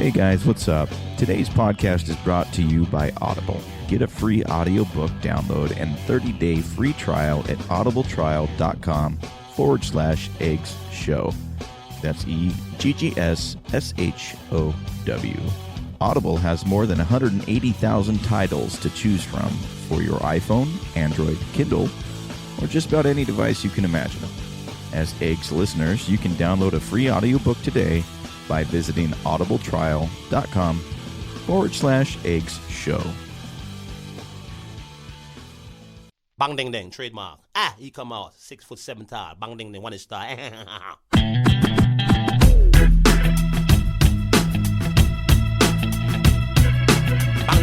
Hey guys, what's up? Today's podcast is brought to you by Audible. Get a free audiobook download and 30-day free trial at audibletrial.com/eggs show. That's EGGSSHOW. Audible has more than 180,000 titles to choose from for your iPhone, Android, Kindle, or just about any device you can imagine. As Eggs listeners, you can download a free audiobook today by visiting audibletrial.com/eggs show. Bang ding ding, trademark. He come out 6'7" tall. Bang ding ding, 1 inch tall. Bang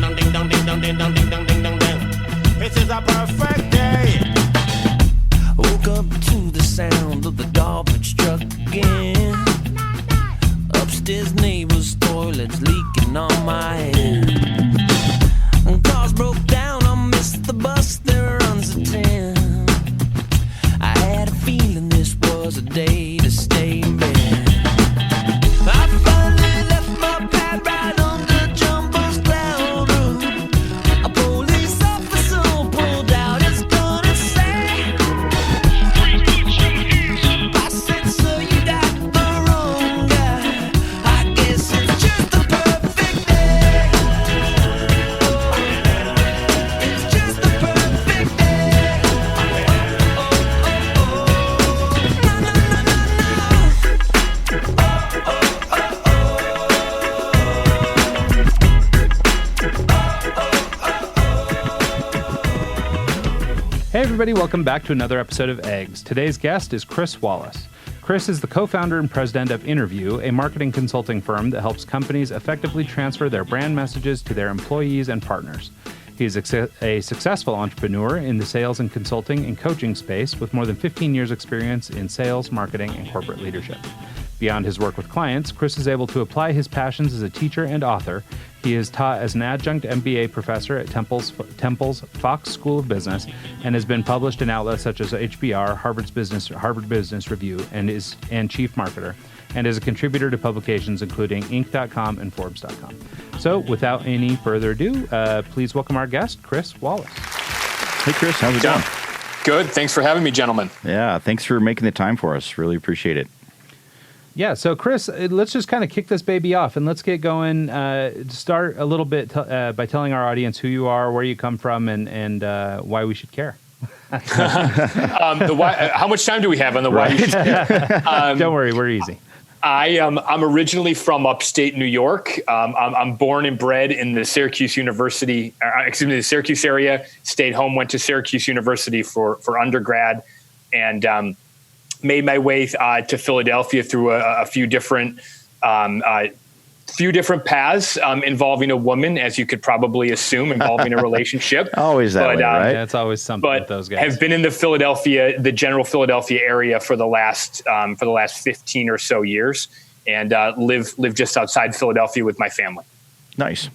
dong ding dong ding dong ding dong ding dong ding dong ding. This is a perfect day. Woke up to the sound of the garbage truck again. Upstairs neighbor's toilet's leaking on my head. Cars broke down, I missed the bus that runs at 10. I had a feeling this was a day to stay in bed. I finally left my pad right under Jumbo's cloud roof. A police officer pulled out his gun and said, I said, sir, you got the wrong guy. I guess it's just the perfect day. It's just the perfect day. Na, na, na, na, Hey everybody, welcome back to another episode of Eggs. Today's guest is Chris Wallace. Chris is the co-founder and president of InnerView, a marketing consulting firm that helps companies effectively transfer their brand messages to their employees and partners. He is a successful entrepreneur in the sales and consulting and coaching space with more than 15 years experience in sales, marketing, and corporate leadership. Beyond his work with clients, Chris is able to apply his passions as a teacher and author. He is taught as an adjunct MBA professor at Temple's Fox School of Business and has been published in outlets such as HBR, Harvard Business Review, and chief marketer, and is a contributor to publications including Inc.com and Forbes.com. So, without any further ado, please welcome our guest, Chris Wallace. Hey Chris, how's it going? Good. Thanks for having me, gentlemen. Yeah, thanks for making the time for us. Really appreciate it. Yeah, so Chris, let's just kind of kick this baby off and let's get going. Start a little bit by telling our audience who you are, where you come from, and why we should care. How much time do we have on the why you should care? Don't worry, we're easy. I'm originally from upstate New York. I'm born and bred in the Syracuse the Syracuse area. Stayed home, went to Syracuse University for undergrad, and made my way to Philadelphia through a few different paths involving a woman, as you could probably assume, involving a relationship. Always that way, right? Yeah, it's always something with those guys. Have been in the general Philadelphia area for the last 15 or so years, and live just outside Philadelphia with my family. Nice.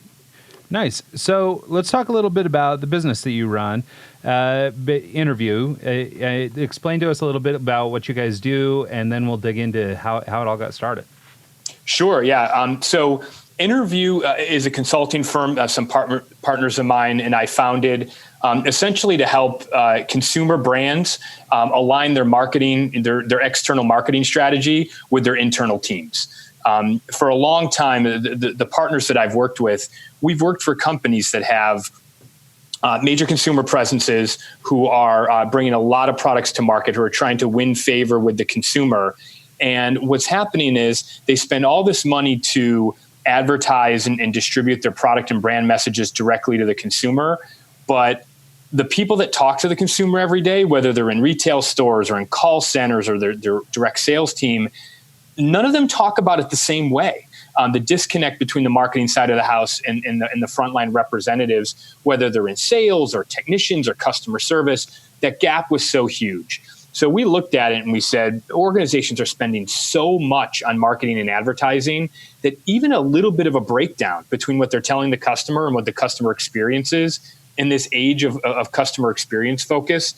So let's talk a little bit about the business that you run. InnerView. Explain to us a little bit about what you guys do, and then we'll dig into how it all got started. Sure. Yeah. So InnerView is a consulting firm that some partners of mine and I founded, essentially to help consumer brands align their marketing, their external marketing strategy with their internal teams. For a long time, the partners that I've worked with, we've worked for companies that have major consumer presences who are bringing a lot of products to market, who are trying to win favor with the consumer. And what's happening is they spend all this money to advertise and distribute their product and brand messages directly to the consumer. But the people that talk to the consumer every day, whether they're in retail stores or in call centers or their direct sales team, none of them talk about it the same way. The disconnect between the marketing side of the house and the frontline representatives, whether they're in sales or technicians or customer service, that gap was so huge. So we looked at it and we said, organizations are spending so much on marketing and advertising that even a little bit of a breakdown between what they're telling the customer and what the customer experience is in this age of customer experience focus,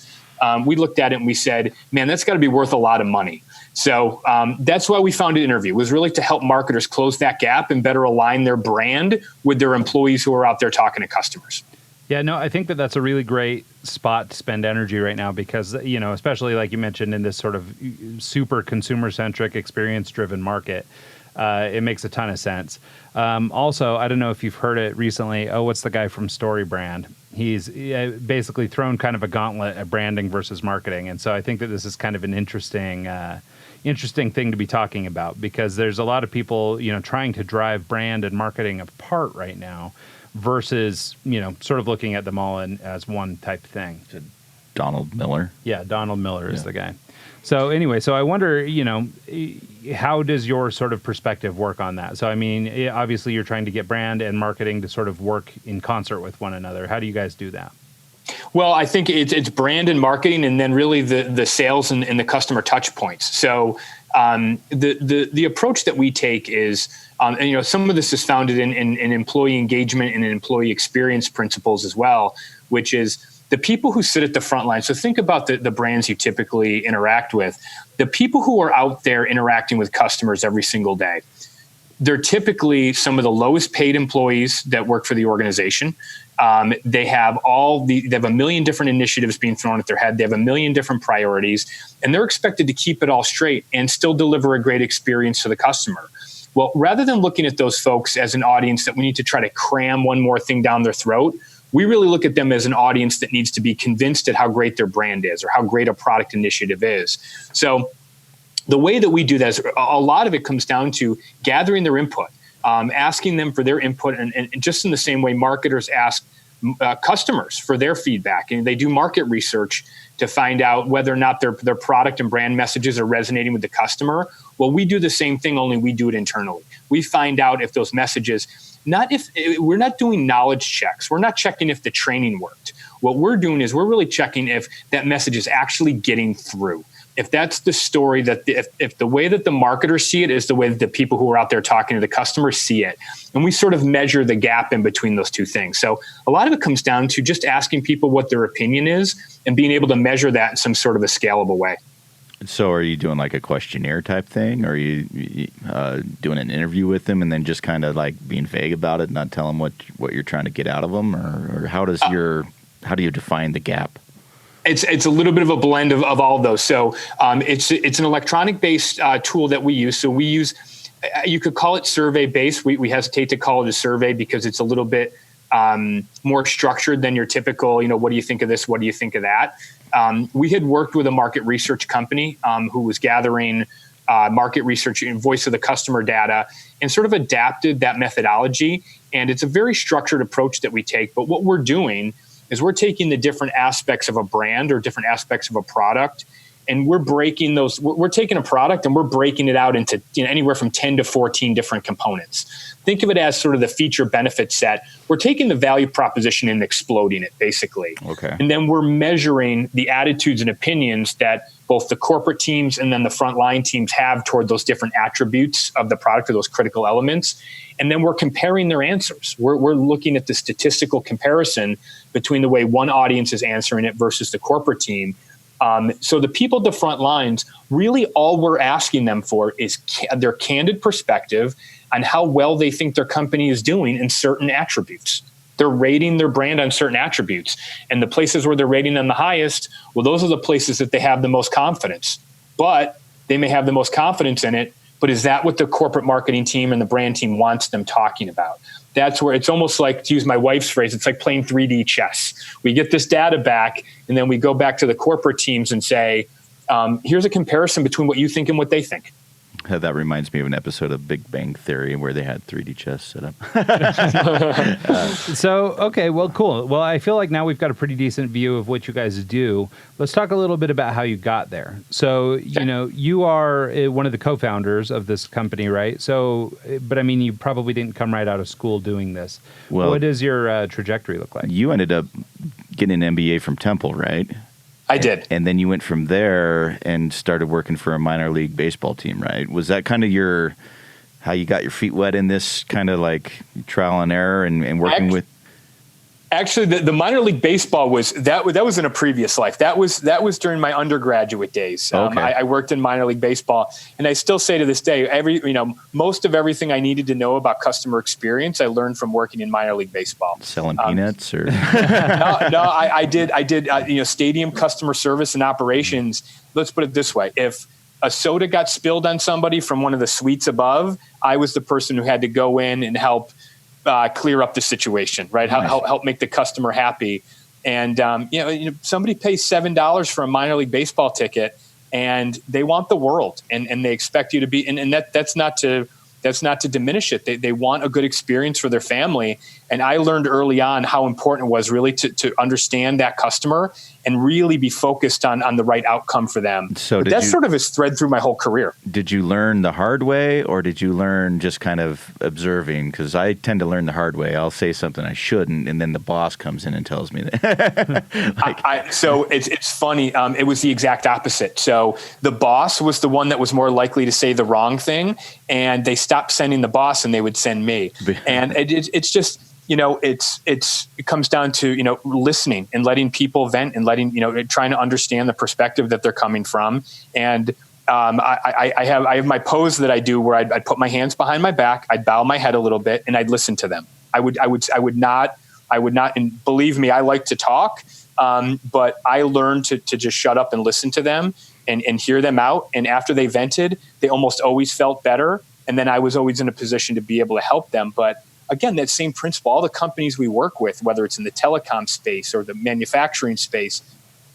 we looked at it and we said, man, that's got to be worth a lot of money. So that's why we founded InnerView, was really to help marketers close that gap and better align their brand with their employees who are out there talking to customers. Yeah, no, I think that that's a really great spot to spend energy right now because, especially like you mentioned in this sort of super consumer-centric, experience-driven market, it makes a ton of sense. Also, I don't know if you've heard it recently. What's the guy from Story Brand? He's basically thrown kind of a gauntlet at branding versus marketing. And so I think that this is kind of an interesting thing to be talking about because there's a lot of people, trying to drive brand and marketing apart right now versus, sort of looking at them all as one type thing. Donald Miller. Yeah, Donald Miller is the guy. So anyway, I wonder, how does your sort of perspective work on that? So, I mean, obviously you're trying to get brand and marketing to sort of work in concert with one another. How do you guys do that? Well, I think it's brand and marketing and then really the sales and the customer touch points. So the approach that we take is, some of this is founded in employee engagement and in employee experience principles as well, which is the people who sit at the front line. So think about the brands you typically interact with. The people who are out there interacting with customers every single day, they're typically some of the lowest paid employees that work for the organization. They have they have a million different initiatives being thrown at their head. They have a million different priorities, and they're expected to keep it all straight and still deliver a great experience to the customer. Well, rather than looking at those folks as an audience that we need to try to cram one more thing down their throat, we really look at them as an audience that needs to be convinced at how great their brand is or how great a product initiative is. So the way that we do that is a lot of it comes down to gathering their input, asking them for their input, and just in the same way marketers ask customers for their feedback, and they do market research to find out whether or not their product and brand messages are resonating with the customer. Well, we do the same thing, only we do it internally. We find out if those messages, we're not doing knowledge checks. We're not checking if the training worked. What we're doing is we're really checking if that message is actually getting through. If that's the story, that if the way that the marketers see it is the way that the people who are out there talking to the customers see it. And we sort of measure the gap in between those two things. So a lot of it comes down to just asking people what their opinion is and being able to measure that in some sort of a scalable way. So are you doing like a questionnaire type thing? Or are you doing an interview with them and then just kind of like being vague about it, not tell them what you're trying to get out of them? Or how do you define the gap? It's a little bit of a blend of all of those. So it's an electronic based tool that we use. So we use, you could call it survey based. We hesitate to call it a survey because it's a little bit more structured than your typical, what do you think of this? What do you think of that? We had worked with a market research company who was gathering market research and voice of the customer data and sort of adapted that methodology. And it's a very structured approach that we take. But what we're doing is we're taking the different aspects of a brand or different aspects of a product, and we're breaking those. We're taking a product and we're breaking it out into anywhere from 10 to 14 different components. Think of it as sort of the feature benefit set. We're taking the value proposition and exploding it, basically. Okay. And then we're measuring the attitudes and opinions that both the corporate teams and then the frontline teams have toward those different attributes of the product or those critical elements. And then we're comparing their answers. We're looking at the statistical comparison between the way one audience is answering it versus the corporate team. So the people at the front lines, really all we're asking them for is their candid perspective on how well they think their company is doing in certain attributes. They're rating their brand on certain attributes. And the places where they're rating them the highest, well, those are the places that they have the most confidence. But they may have the most confidence in it, but is that what the corporate marketing team and the brand team wants them talking about? That's where it's almost like, to use my wife's phrase, it's like playing 3D chess. We get this data back, and then we go back to the corporate teams and say, here's a comparison between what you think and what they think. That reminds me of an episode of Big Bang Theory where they had 3D chess set up. Okay, well, cool. Well, I feel like now we've got a pretty decent view of what you guys do. Let's talk a little bit about how you got there. So, you are one of the co-founders of this company, right? So, but I mean, you probably didn't come right out of school doing this. Well, what does your trajectory look like? You ended up getting an MBA from Temple, right? I did. And then you went from there and started working for a minor league baseball team, right? Was that kind of how you got your feet wet in this kind of like trial and error and working with? Actually, the minor league baseball was in a previous life. That was during my undergraduate days. Okay. I worked in minor league baseball, and I still say to this day, most of everything I needed to know about customer experience, I learned from working in minor league baseball. Selling peanuts or I did stadium customer service and operations. Let's put it this way: if a soda got spilled on somebody from one of the suites above, I was the person who had to go in and help clear up the situation, right? Nice. Help make the customer happy. And, somebody pays $7 for a minor league baseball ticket and they want the world and they expect you to be, and that's not to diminish it. They want a good experience for their family. And I learned early on how important it was really to understand that customer and really be focused on the right outcome for them. So that's sort of a thread through my whole career. Did you learn the hard way or did you learn just kind of observing? Because I tend to learn the hard way. I'll say something I shouldn't, and then the boss comes in and tells me that. So it's funny. It was the exact opposite. So the boss was the one that was more likely to say the wrong thing, and they stopped sending the boss and they would send me. And it's just, it comes down to, listening and letting people vent and trying to understand the perspective that they're coming from. And I have my pose that I do where I'd put my hands behind my back, I'd bow my head a little bit, and I'd listen to them. I would not, and believe me, I like to talk, but I learned to just shut up and listen to them and hear them out. And after they vented, they almost always felt better. And then I was always in a position to be able to help them. But again, that same principle, all the companies we work with, whether it's in the telecom space or the manufacturing space,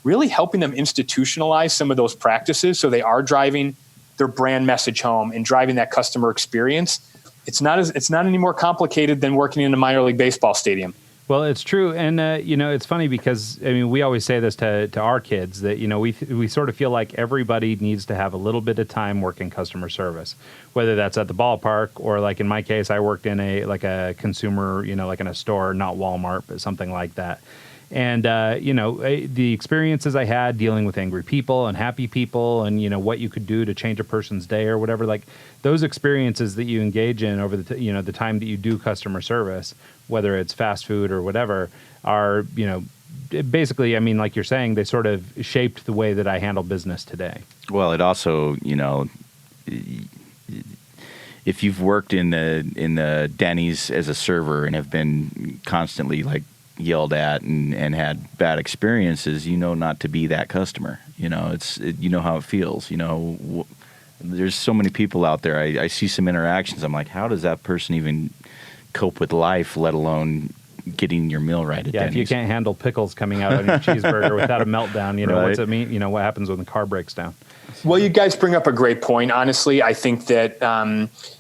really helping them institutionalize some of those practices so they are driving their brand message home and driving that customer experience. It's not any more complicated than working in a minor league baseball stadium. Well, it's true. And, it's funny because, we always say this to our kids that, we sort of feel like everybody needs to have a little bit of time working customer service, whether that's at the ballpark or like in my case, I worked in a consumer, like in a store, not Walmart, but something like that. And, the experiences I had dealing with angry people and happy people and, what you could do to change a person's day or whatever, like those experiences that you engage in over the time that you do customer service, whether it's fast food or whatever, are, basically, like you're saying, they sort of shaped the way that I handle business today. Well, it also, if you've worked in the Denny's as a server and have been constantly like yelled at and had bad experiences, not to be that customer. You know how it feels. There's so many people out there. I see some interactions. I'm like, how does that person even cope with life, let alone getting your meal right at Denny's? If you can't handle pickles coming out on your cheeseburger without a meltdown, right. What's it mean? What happens when the car breaks down? Well, you guys bring up a great point. Honestly, I think that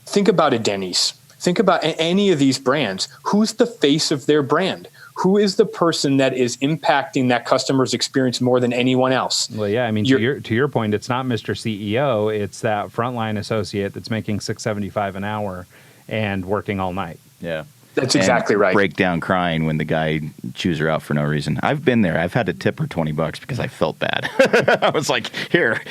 think about a Denny's. Think about any of these brands. Who's the face of their brand? Who is the person that is impacting that customer's experience more than anyone else? Well, yeah, to your point, it's not Mr. CEO. It's that frontline associate that's making $6.75 an hour and working all night. Yeah. That's exactly right. Break down crying when the guy chews her out for no reason. I've been there. I've had to tip her $20 because I felt bad. I was like, here,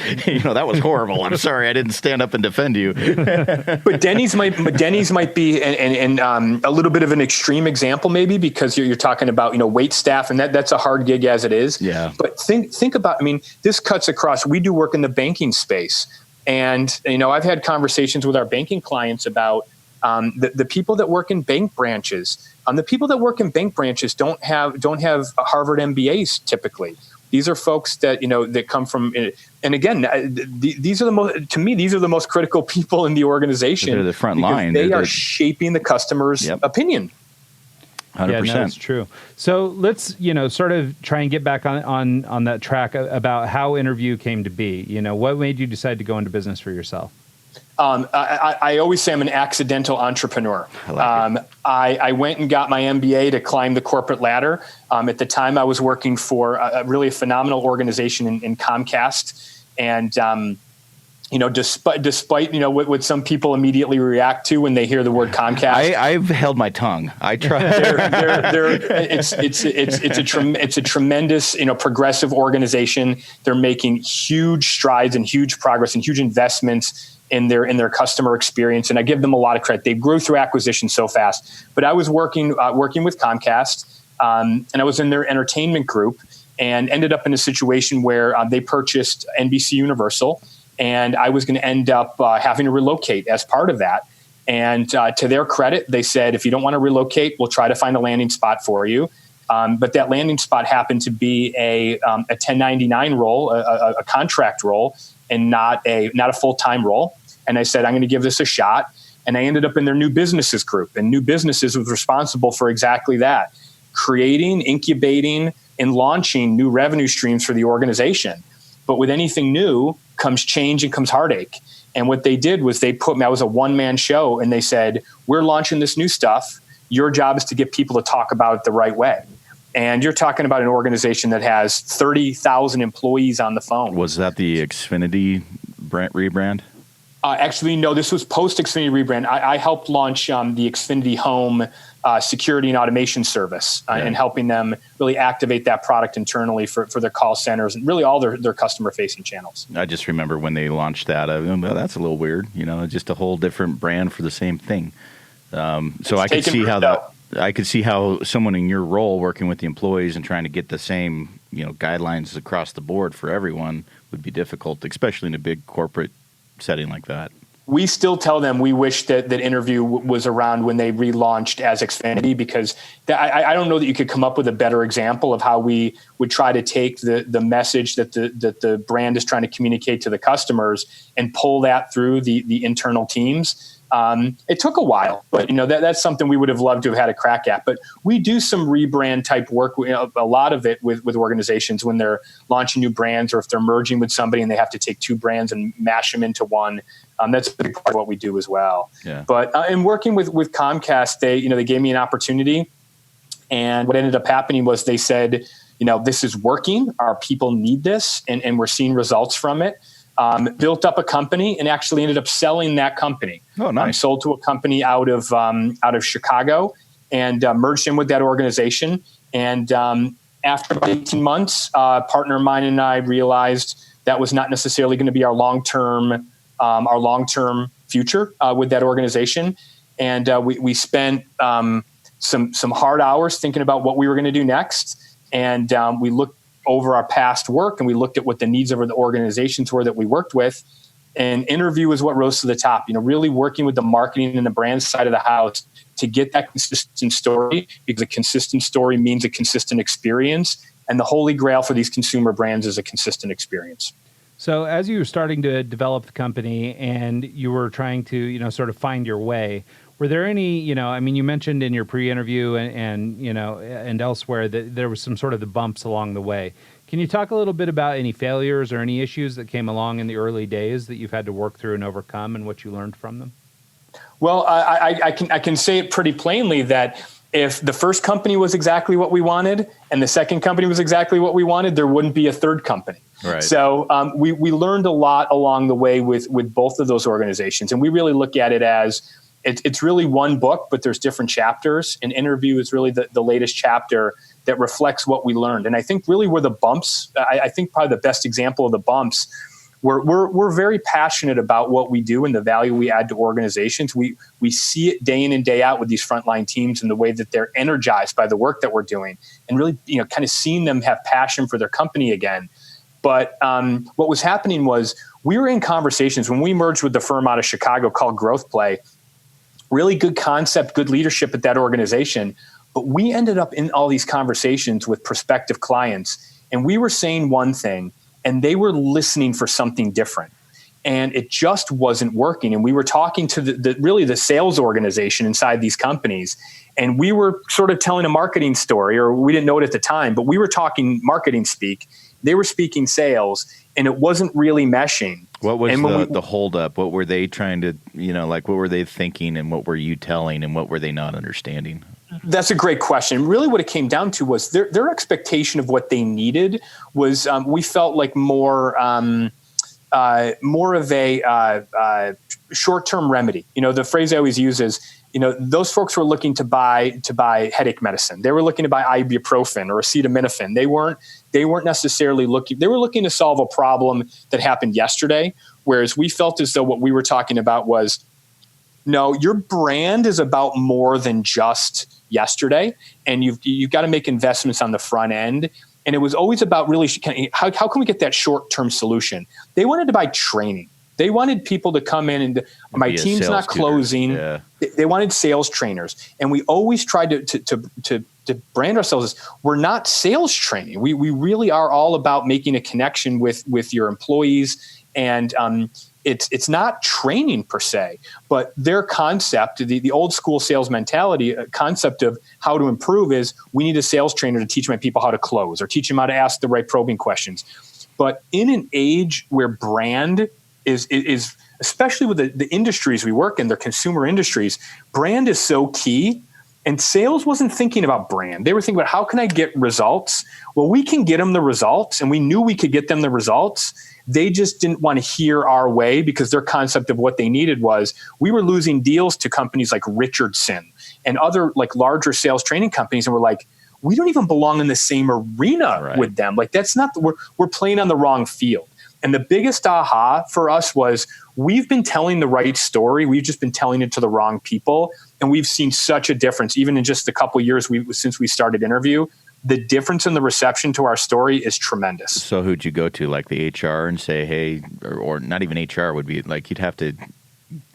that was horrible. I'm sorry I didn't stand up and defend you. But Denny's might be a little bit of an extreme example, maybe, because you're talking about wait staff, and that's a hard gig as it is. Yeah. But think about, this cuts across. We do work in the banking space, and I've had conversations with our banking clients about the people that work in bank branches. The people that work in bank branches don't have Harvard MBAs typically. These are folks that that come from, and again, these are the most critical people in the organization. They're the front line. They are shaping the customer's opinion. 100%. Yeah, no, that's true. So let's, sort of try and get back on that track about how InnerView came to be. What made you decide to go into business for yourself? I always say I'm an accidental entrepreneur. I went and got my MBA to climb the corporate ladder. At the time, I was working for a really phenomenal organization in Comcast, and despite what some people immediately react to when they hear the word Comcast, I've held my tongue. I try. It's a tremendous progressive organization. They're making huge strides and huge progress and huge investments in their customer experience, and I give them a lot of credit. They grew through acquisition so fast. But I was working with Comcast. and I was in their entertainment group and ended up in a situation where they purchased NBC Universal, and I was going to end up having to relocate as part of that. And to their credit, they said, if you don't want to relocate, we'll try to find a landing spot for you. But that landing spot happened to be a 1099 role, a contract role, and not a full-time role. And I said, I'm going to give this a shot. And I ended up in their new businesses group. And new businesses was responsible for exactly that, creating, incubating, and launching new revenue streams for the organization. But with anything new comes change and comes heartache. And what they did was they put me, I was a one-man show, and they said, we're launching this new stuff. Your job is to get people to talk about it the right way. And you're talking about an organization that has 30,000 employees on the phone. Was that the Xfinity rebrand? Actually, no, this was post-Xfinity rebrand. I helped launch the Xfinity Home security and automation service and helping them really activate that product internally for their call centers and really all their customer-facing channels. I just remember when they launched that. Well, that's a little weird, just a whole different brand for the same thing. So I could see how that. I could see how someone in your role working with the employees and trying to get the same, guidelines across the board for everyone would be difficult, especially in a big corporate setting like that. We still tell them we wish that InnerView was around when they relaunched as Xfinity, because I don't know that you could come up with a better example of how we would try to take the message that the brand is trying to communicate to the customers and pull that through the internal teams. It took a while, but that's something we would have loved to have had a crack at. But we do some rebrand type work, a lot of it with organizations when they're launching new brands, or if they're merging with somebody and they have to take two brands and mash them into one. That's a big part of what we do as well. Yeah. But in working with Comcast, they gave me an opportunity, and what ended up happening was they said, this is working. Our people need this, and we're seeing results from it. Built up a company and actually ended up selling that company. Oh, nice. Sold to a company out of Chicago and merged in with that organization. And after about 18 months, a partner of mine and I realized that was not necessarily going to be our long-term future with that organization. And we spent some hard hours thinking about what we were going to do next. And we looked over our past work, and we looked at what the needs of the organizations were that we worked with. And InnerView was what rose to the top, really working with the marketing and the brand side of the house to get that consistent story, because a consistent story means a consistent experience. And the holy grail for these consumer brands is a consistent experience. So as you were starting to develop the company and you were trying to, sort of find your way, were there any, you mentioned in your pre-interview and elsewhere that there was some sort of the bumps along the way. Can you talk a little bit about any failures or any issues that came along in the early days that you've had to work through and overcome, and what you learned from them? Well, I can say it pretty plainly that if the first company was exactly what we wanted and the second company was exactly what we wanted, there wouldn't be a third company. Right. So we learned a lot along the way with both of those organizations, and we really look at it as it's really one book, but there's different chapters. And InnerView is really the latest chapter that reflects what we learned. And I think really were the bumps. I think probably the best example of the bumps. We're very passionate about what we do and the value we add to organizations. We see it day in and day out with these frontline teams and the way that they're energized by the work that we're doing, and really kind of seeing them have passion for their company again. But what was happening was we were in conversations when we merged with the firm out of Chicago called Growth Play. Really good concept, good leadership at that organization. But we ended up in all these conversations with prospective clients, and we were saying one thing, and they were listening for something different. And it just wasn't working. And we were talking to the sales organization inside these companies, and we were sort of telling a marketing story, or we didn't know it at the time, but we were talking marketing speak. They were speaking sales, and it wasn't really meshing. What was the holdup? What were they trying to, what were they thinking, and what were you telling, and what were they not understanding? That's a great question. Really what it came down to was their expectation of what they needed was we felt like more of a short-term remedy. The phrase I always use is, those folks were looking to buy headache medicine. They were looking to buy ibuprofen or acetaminophen. They weren't necessarily looking. They were looking to solve a problem that happened yesterday. Whereas we felt as though what we were talking about was, no, your brand is about more than just yesterday, and you've got to make investments on the front end. And it was always about really how can we get that short-term solution? They wanted to buy training. They wanted people to come in and my team's not closing. Yeah. They wanted sales trainers. And we always tried to brand ourselves as we're not sales training. We really are all about making a connection with your employees. And it's not training per se, but their concept, the old school sales mentality concept of how to improve is we need a sales trainer to teach my people how to close or teach them how to ask the right probing questions. But in an age where brand is especially with the industries we work in, the consumer industries, brand is so key. And sales wasn't thinking about brand. They were thinking about how can I get results? Well, we can get them the results, and we knew we could get them the results. They just didn't want to hear our way because their concept of what they needed was we were losing deals to companies like Richardson and other like larger sales training companies. And we're like, we don't even belong in the same arena with them. Like that's not, we're playing on the wrong field. And the biggest aha for us was we've been telling the right story. We've just been telling it to the wrong people. And we've seen such a difference, even in just the couple of years since we started InnerView. The difference in the reception to our story is tremendous. So who'd you go to, like the HR and say, hey, or not even HR would be like, you'd have to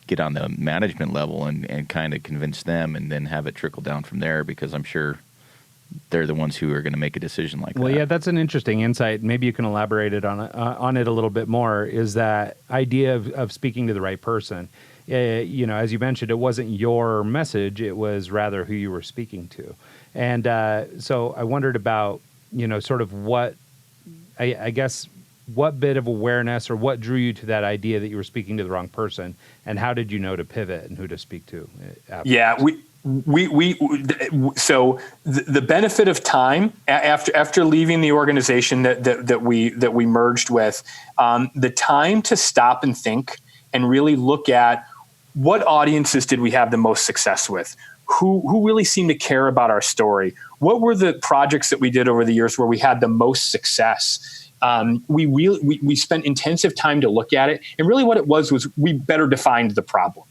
get on the management level and kind of convince them and then have it trickle down from there, because I'm sure they're the ones who are going to make a decision like that. Well, yeah, that's an interesting insight. Maybe you can elaborate on it a little bit more, is that idea of speaking to the right person. As you mentioned, it wasn't your message. It was rather who you were speaking to. And so I wondered about, sort of what, I guess, what bit of awareness or what drew you to that idea that you were speaking to the wrong person, and how did you know to pivot and who to speak to afterwards? Yeah, so the benefit of time after leaving the organization that we merged with, the time to stop and think and really look at what audiences did we have the most success with, who really seemed to care about our story, what were the projects that we did over the years where we had the most success. We spent intensive time to look at it, and really what it was we better defined the problem.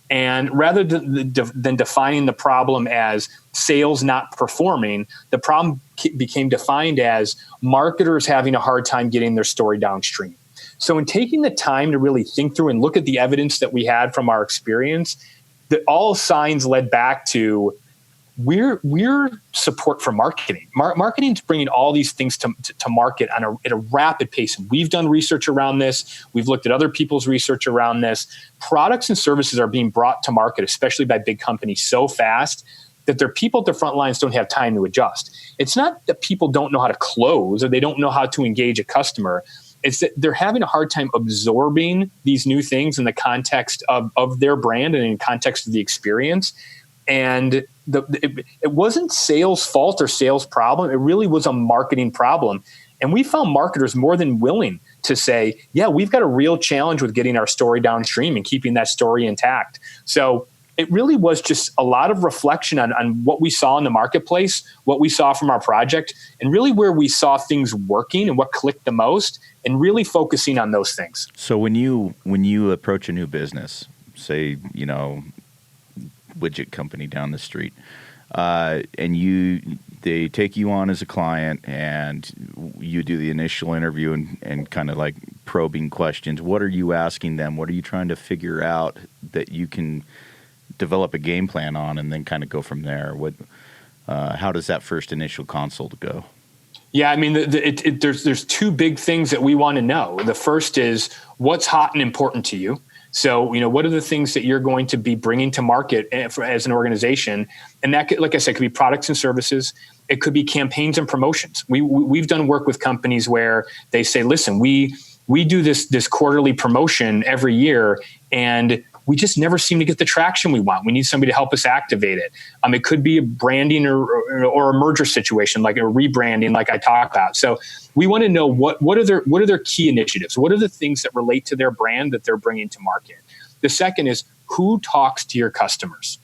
And rather than defining the problem as sales not performing, the problem became defined as marketers having a hard time getting their story downstream. So in taking the time to really think through and look at the evidence that we had from our experience, that all signs led back to we're support for marketing. Marketing's bringing all these things to market at a rapid pace. And we've done research around this. We've looked at other people's research around this. Products and services are being brought to market, especially by big companies, so fast that their people at the front lines don't have time to adjust. It's not that people don't know how to close or they don't know how to engage a customer. It's that they're having a hard time absorbing these new things in the context of their brand and in context of the experience. And it wasn't sales fault or sales problem. It really was a marketing problem. And we found marketers more than willing to say, yeah, we've got a real challenge with getting our story downstream and keeping that story intact. So it really was just a lot of reflection on what we saw in the marketplace, what we saw from our project, and really where we saw things working and what clicked the most, and really focusing on those things. So when you approach a new business, say, widget company down the street, and they take you on as a client and you do the initial interview and kind of like probing questions. What are you asking them? What are you trying to figure out that you can develop a game plan on and then kind of go from there? How does that first initial consult go? Yeah, I mean, there's two big things that we want to know. The first is what's hot and important to you. So, what are the things that you're going to be bringing to market as an organization? And that, like I said, could be products and services. It could be campaigns and promotions. We've done work with companies where they say, listen, we do this quarterly promotion every year, and we just never seem to get the traction we want. We need somebody to help us activate it. It could be a branding or a merger situation, like a rebranding, like I talked about. So we want to know what are their key initiatives? What are the things that relate to their brand that they're bringing to market? The second is who talks to your customers?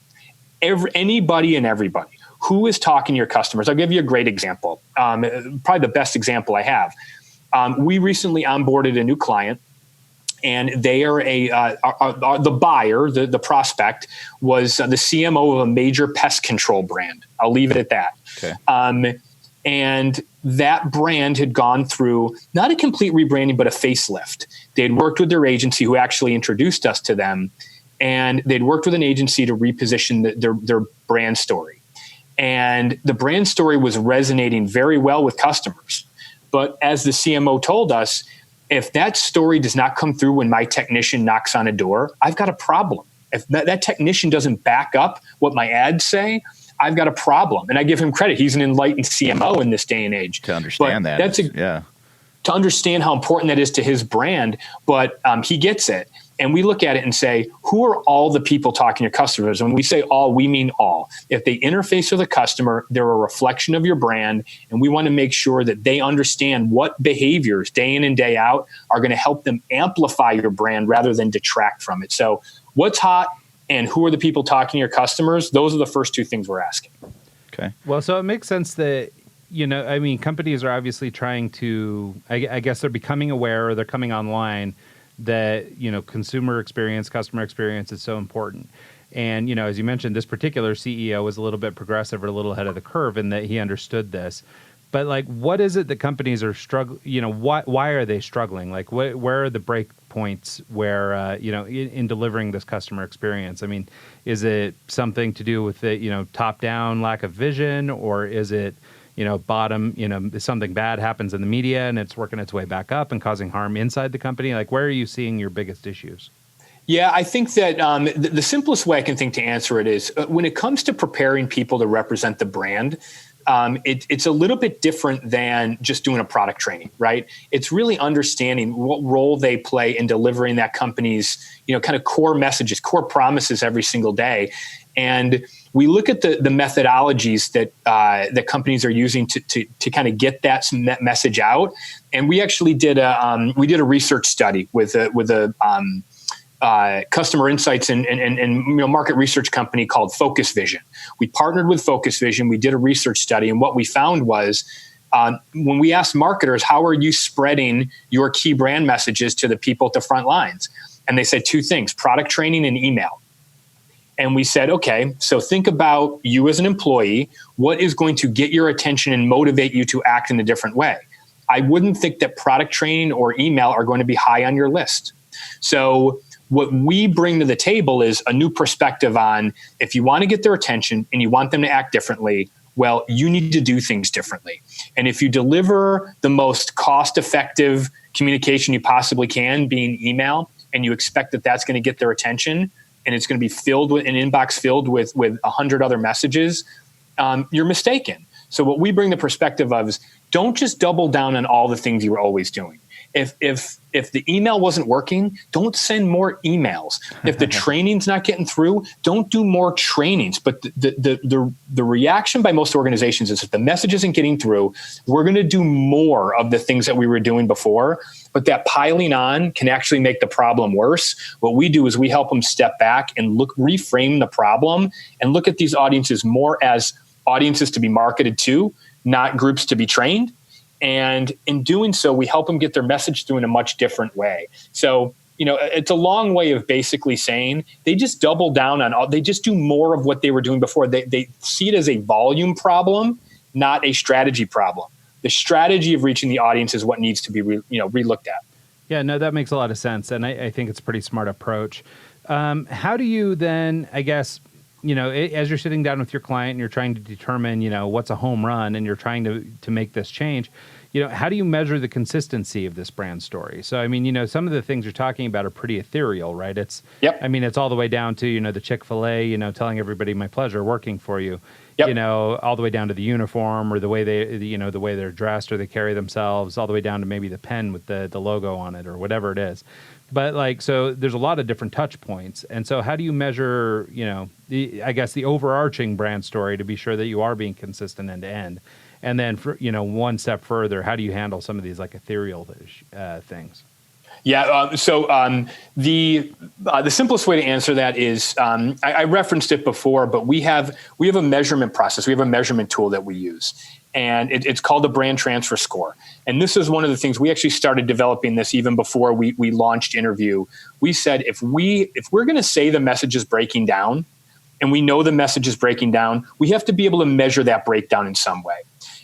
Anybody and everybody. Who is talking to your customers? I'll give you a great example. Probably the best example I have. We recently onboarded a new client. and they are the buyer, the prospect was the CMO of a major pest control brand. I'll leave it at that. Okay. And that brand had gone through not a complete rebranding, but a facelift. They'd worked with their agency who actually introduced us to them, and they'd worked with an agency to reposition their brand story. And the brand story was resonating very well with customers. But as the CMO told us, if that story does not come through when my technician knocks on a door, I've got a problem. If that technician doesn't back up what my ads say, I've got a problem. And I give him credit. He's an enlightened CMO in this day and age. To understand that. To understand how important that is to his brand, but he gets it. And we look at it and say, who are all the people talking to customers? When we say all, we mean all. If they interface with a customer, they're a reflection of your brand. And we want to make sure that they understand what behaviors day in and day out are going to help them amplify your brand rather than detract from it. So what's hot and who are the people talking to your customers? Those are the first two things we're asking. Okay. Well, so it makes sense that, companies are obviously trying to, I guess they're becoming aware, or they're coming online that, consumer experience, customer experience is so important. And, as you mentioned, this particular CEO was a little bit progressive or a little ahead of the curve in that he understood this. But what is it that companies are struggling? Why are they struggling? Where are the break points where, in delivering this customer experience? I mean, is it something to do with the, top down lack of vision, or is it, bottom, something bad happens in the media and it's working its way back up and causing harm inside the company? Where are you seeing your biggest issues? Yeah, I think that the simplest way I can think to answer it is when it comes to preparing people to represent the brand, it's a little bit different than just doing a product training, right? It's really understanding what role they play in delivering that company's, kind of core messages, core promises every single day. And we look at the methodologies that companies are using to kind of get that message out. And we actually did a research study with a customer insights and market research company called Focus Vision. We partnered with Focus Vision. We did a research study, and what we found was when we asked marketers, how are you spreading your key brand messages to the people at the front lines? And they said two things: product training and email. And we said, okay, so think about you as an employee. What is going to get your attention and motivate you to act in a different way? I wouldn't think that product training or email are going to be high on your list. So what we bring to the table is a new perspective on, if you want to get their attention and you want them to act differently, well, you need to do things differently. And if you deliver the most cost-effective communication you possibly can, being email, and you expect that that's going to get their attention, and it's going to be filled with an inbox filled with 100 other messages, you're mistaken. So what we bring the perspective of is, don't just double down on all the things you were always doing. If the email wasn't working, don't send more emails. If the training's not getting through, don't do more trainings. But the reaction by most organizations is, if the message isn't getting through, we're going to do more of the things that we were doing before. But that piling on can actually make the problem worse. What we do is we help them step back and reframe the problem and look at these audiences more as audiences to be marketed to, not groups to be trained. And in doing so, we help them get their message through in a much different way. So, it's a long way of basically saying they just double down on they just do more of what they were doing before. They see it as a volume problem, not a strategy problem. The strategy of reaching the audience is what needs to be relooked at. Yeah, no, that makes a lot of sense. And I think it's a pretty smart approach. How do you then, I guess, as you're sitting down with your client and you're trying to determine, what's a home run, and you're trying to make this change, how do you measure the consistency of this brand story? So, I mean, some of the things you're talking about are pretty ethereal, right? It's all the way down to, the Chick-fil-A, telling everybody my pleasure working for you, all the way down to the uniform or the way the way they're dressed or they carry themselves, all the way down to maybe the pen with the logo on it or whatever it is. But so there's a lot of different touch points. And so how do you measure, the overarching brand story to be sure that you are being consistent end to end? And then, one step further, how do you handle some of these ethereal things? Yeah. The simplest way to answer that is I referenced it before, but we have a measurement process. We have a measurement tool that we use, and it's called the brand transfer score. And this is one of the things we actually started developing this even before we launched InnerView. We said if we're going to say the message is breaking down, and we know the message is breaking down, we have to be able to measure that breakdown in some way.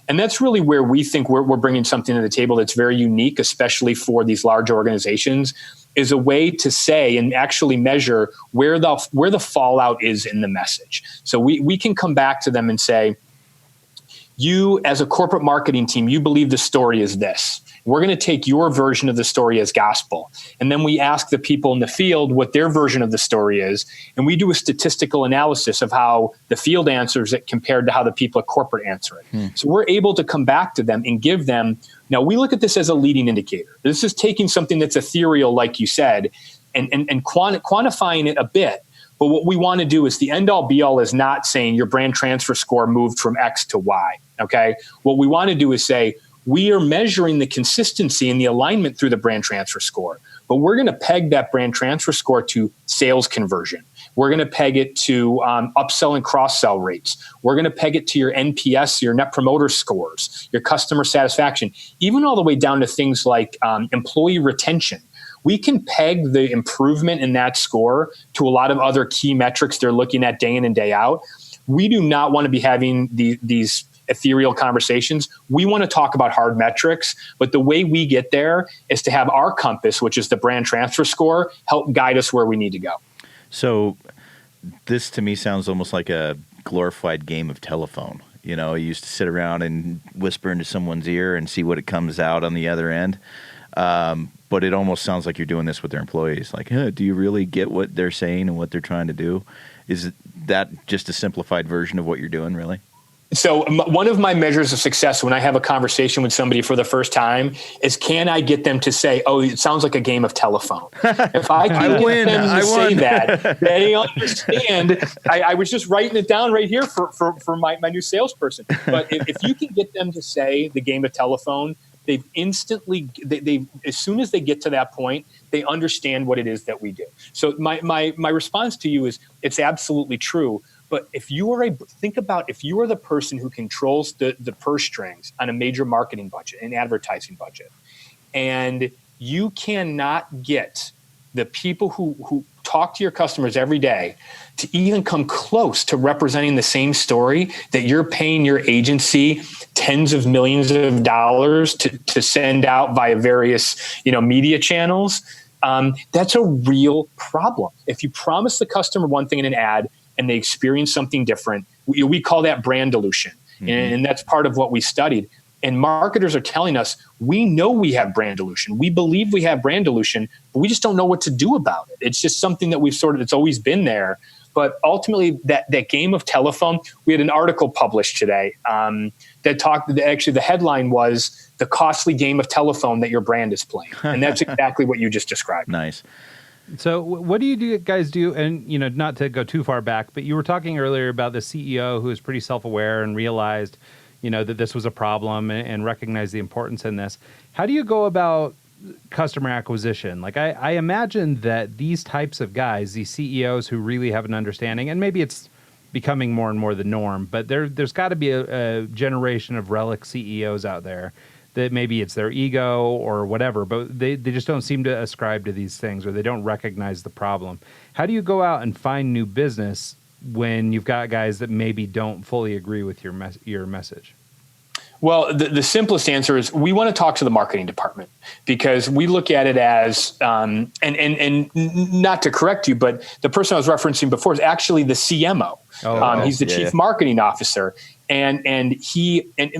And that's really where we think we're bringing something to the table that's very unique, especially for these large organizations, is a way to say and actually measure where the fallout is in the message. So we can come back to them and say, you as a corporate marketing team, you believe the story is this. We're going to take your version of the story as gospel. And then we ask the people in the field what their version of the story is. And we do a statistical analysis of how the field answers it compared to how the people at corporate answer it. So we're able to come back to them and give them, now we look at this as a leading indicator. This is taking something that's ethereal, like you said, and quantifying it a bit. But what we want to do is the end all be all is not saying your brand transfer score moved from X to Y. Okay. What we want to do is say, we are measuring the consistency and the alignment through the brand transfer score, but we're going to peg that brand transfer score to sales conversion. We're going to peg it to upsell and cross-sell rates. We're going to peg it to your NPS, your net promoter scores, your customer satisfaction, even all the way down to things like employee retention. We can peg the improvement in that score to a lot of other key metrics they're looking at day in and day out. We do not want to be having these ethereal conversations. We want to talk about hard metrics, but the way we get there is to have our compass, which is the brand transfer score, help guide us where we need to go. So this to me sounds almost like a glorified game of telephone. You know, you used to sit around and whisper into someone's ear and see what it comes out on the other end. But it almost sounds like you're doing this with their employees. Like, do you really get what they're saying and what they're trying to do? Is that just a simplified version of what you're doing, really? So one of my measures of success when I have a conversation with somebody for the first time is, can I get them to say, oh, it sounds like a game of telephone? If I can get them to say that, they understand. I was just writing it down right here for my new salesperson. But if you can get them to say the game of telephone, they've instantly, as soon as they get to that point, they understand what it is that we do. So my response to you is, it's absolutely true. But if you are think about if you are the person who controls the purse strings on a major marketing budget, an advertising budget, and you cannot get the people who talk to your customers every day to even come close to representing the same story that you're paying your agency tens of millions of dollars to send out via various, media channels, that's a real problem. If you promise the customer one thing in an ad and they experience something different, we call that brand dilution. Mm-hmm. And that's part of what we studied. And marketers are telling us, we know we have brand dilution. We believe we have brand dilution, but we just don't know what to do about it. It's just something that it's always been there. But ultimately, that game of telephone, we had an article published today actually the headline was the costly game of telephone that your brand is playing. And that's exactly what you just described. Nice. So what do you guys do? And, not to go too far back, but you were talking earlier about the CEO who was pretty self-aware and realized, that this was a problem and recognized the importance in this. How do you go about customer acquisition? Like I imagine that these types of guys, these CEOs who really have an understanding, and maybe it's becoming more and more the norm, but there's got to be a generation of relic CEOs out there that maybe it's their ego or whatever, but they just don't seem to ascribe to these things, or they don't recognize the problem. How do you go out and find new business when you've got guys that maybe don't fully agree with your message? Well, the simplest answer is we want to talk to the marketing department, because we look at it as, and not to correct you, but the person I was referencing before is actually the CMO. He's the chief marketing officer. And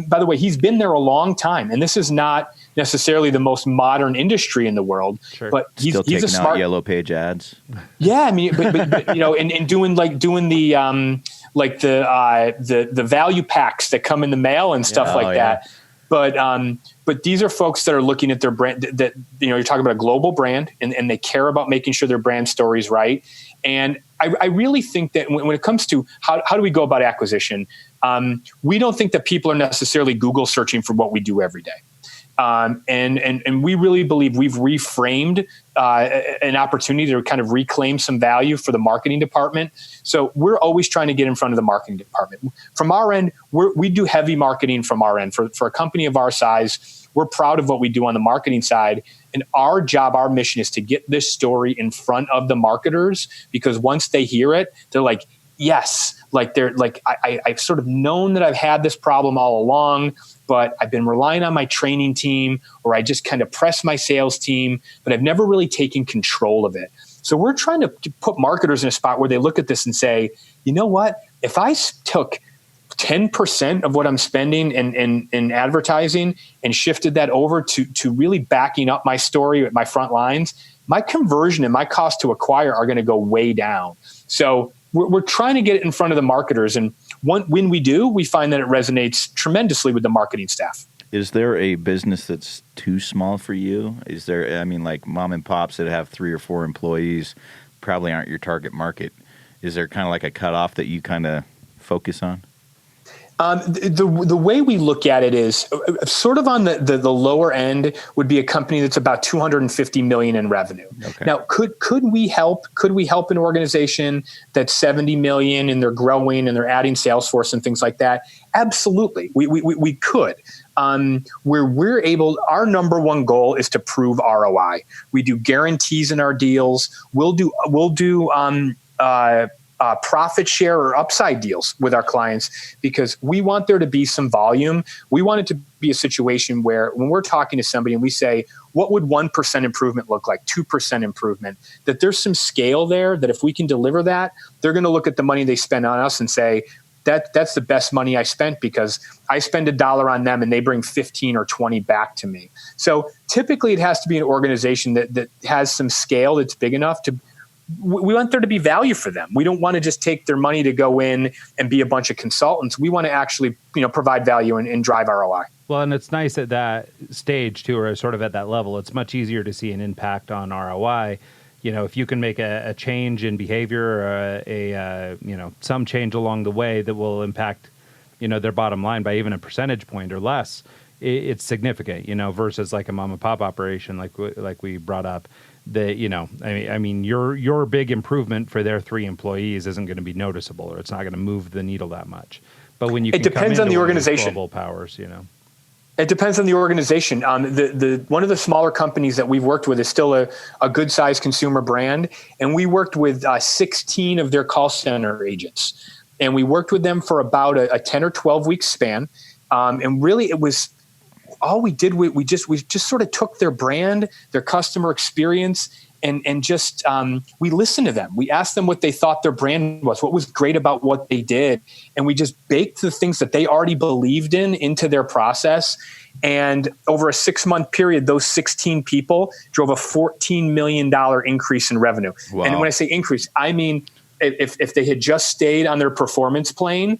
by the way, he's been there a long time. And this is not necessarily the most modern industry in the world, sure. But he's still taking a smart out yellow page ads. Yeah, I mean, but and doing the the value packs that come in the mail and stuff that. But these are folks that are looking at their brand. That you're talking about a global brand, and they care about making sure their brand story is right. And I really think that when it comes to how do we go about acquisition, we don't think that people are necessarily Google searching for what we do every day. And we really believe we've reframed an opportunity to kind of reclaim some value for the marketing department. So we're always trying to get in front of the marketing department. From our end, we do heavy marketing from our end. For a company of our size, we're proud of what we do on the marketing side. And our job, our mission is to get this story in front of the marketers, because once they hear it, they're like, yes, like they're like, I've sort of known that I've had this problem all along, but I've been relying on my training team, or I just kind of press my sales team, but I've never really taken control of it. So we're trying to put marketers in a spot where they look at this and say, you know what, if I took 10% of what I'm spending in advertising and shifted that over to really backing up my story at my front lines, my conversion and my cost to acquire are going to go way down. So we're trying to get it in front of the marketers. And when we do, we find that it resonates tremendously with the marketing staff. Is there a business that's too small for you? Is there, I mean, like mom and pops that have 3 or 4 employees probably aren't your target market. Is there kind of like a cutoff that you kind of focus on? The way we look at it is sort of on the lower end would be a company that's about $250 million in revenue. Okay. Now, could we help an organization that's $70 million and they're growing and they're adding Salesforce and things like that? Absolutely, we could. Where we're able, our number one goal is to prove ROI. We do guarantees in our deals. We'll do profit share or upside deals with our clients, because we want there to be some volume. We want it to be a situation where when we're talking to somebody and we say, what would 1% improvement look like, 2% improvement, that there's some scale there, that if we can deliver that, they're going to look at the money they spend on us and say, that's the best money I spent, because I spend $1 on them and they bring 15 or 20 back to me. So typically it has to be an organization that has some scale that's big enough to, we want there to be value for them. We don't want to just take their money to go in and be a bunch of consultants. We want to actually, provide value and drive ROI. Well, and it's nice at that stage too, or sort of at that level, it's much easier to see an impact on ROI. If you can make a change in behavior, or some change along the way that will impact, their bottom line by even a percentage point or less, it's significant, versus like a mom and pop operation, like we brought up. Your big improvement for their 3 employees isn't going to be noticeable, or it's not going to move the needle that much. But when you it depends on the organization. Global powers, It depends on the organization. The one of the smaller companies that we've worked with is still a good sized consumer brand, and we worked with 16 of their call center agents, and we worked with them for about a 10 or 12 week span, and really it was. All we did, we just sort of took their brand, their customer experience, and just we listened to them. We asked them what they thought their brand was, what was great about what they did, and we just baked the things that they already believed in into their process. And over a 6-month period, those 16 people drove a $14 million increase in revenue. Wow. And when I say increase, I mean if they had just stayed on their performance plane,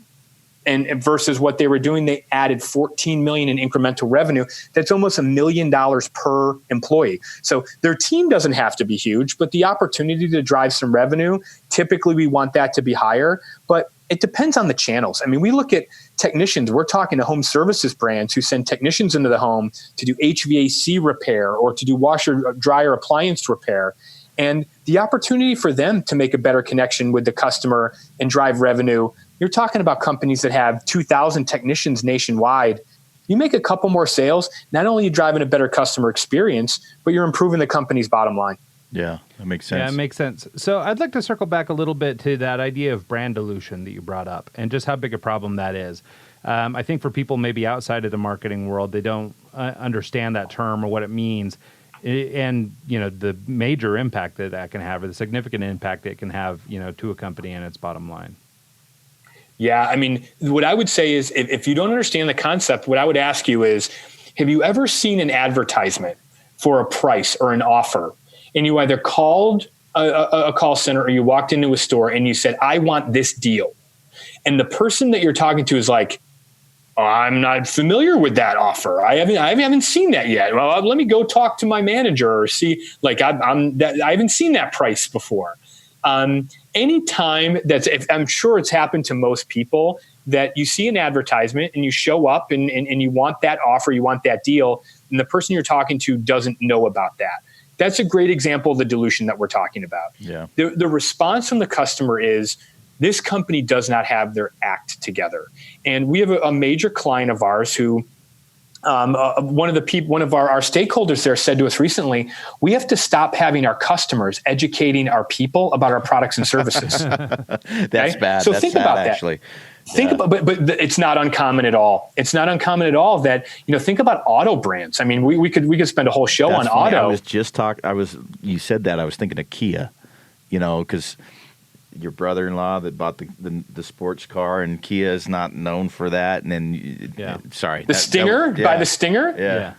and versus what they were doing, they added $14 million in incremental revenue. That's almost $1 million per employee. So their team doesn't have to be huge, but the opportunity to drive some revenue, typically we want that to be higher. But it depends on the channels. I mean, we look at technicians. We're talking to home services brands who send technicians into the home to do HVAC repair or to do washer, dryer, appliance repair. And the opportunity for them to make a better connection with the customer and drive revenue, you're talking about companies that have 2,000 technicians nationwide. You make a couple more sales, not only are you driving a better customer experience, but you're improving the company's bottom line. Yeah, that makes sense. Yeah, it makes sense. So I'd like to circle back a little bit to that idea of brand dilution that you brought up and just how big a problem that is. I think for people maybe outside of the marketing world, they don't understand that term or what it means. And, the major impact that can have, or the significant impact it can have, to a company and its bottom line. Yeah, I mean, what I would say is if you don't understand the concept, what I would ask you is, have you ever seen an advertisement for a price or an offer, and you either called a call center or you walked into a store and you said, I want this deal. And the person that you're talking to is like, oh, I'm not familiar with that offer. I haven't seen that yet. Well, let me go talk to my manager or see, like, I haven't seen that price before. Anytime I'm sure it's happened to most people that you see an advertisement and you show up and you want that offer, you want that deal, and the person you're talking to doesn't know about that. That's a great example of the dilution that we're talking about. Yeah. The response from the customer is, this company does not have their act together. And we have a major client of ours who, one of our stakeholders there said to us recently, we have to stop having our customers educating our people about our products and services. That's bad. So That's think sad, about that. Actually. Think about, but it's not uncommon at all. It's not uncommon at all that, think about auto brands. I mean, we could spend a whole show That's on funny. auto. You said that, I was thinking of Kia, because your brother-in-law that bought the sports car, and Kia is not known for that. And then, sorry. The Stinger? By the Stinger? Yeah.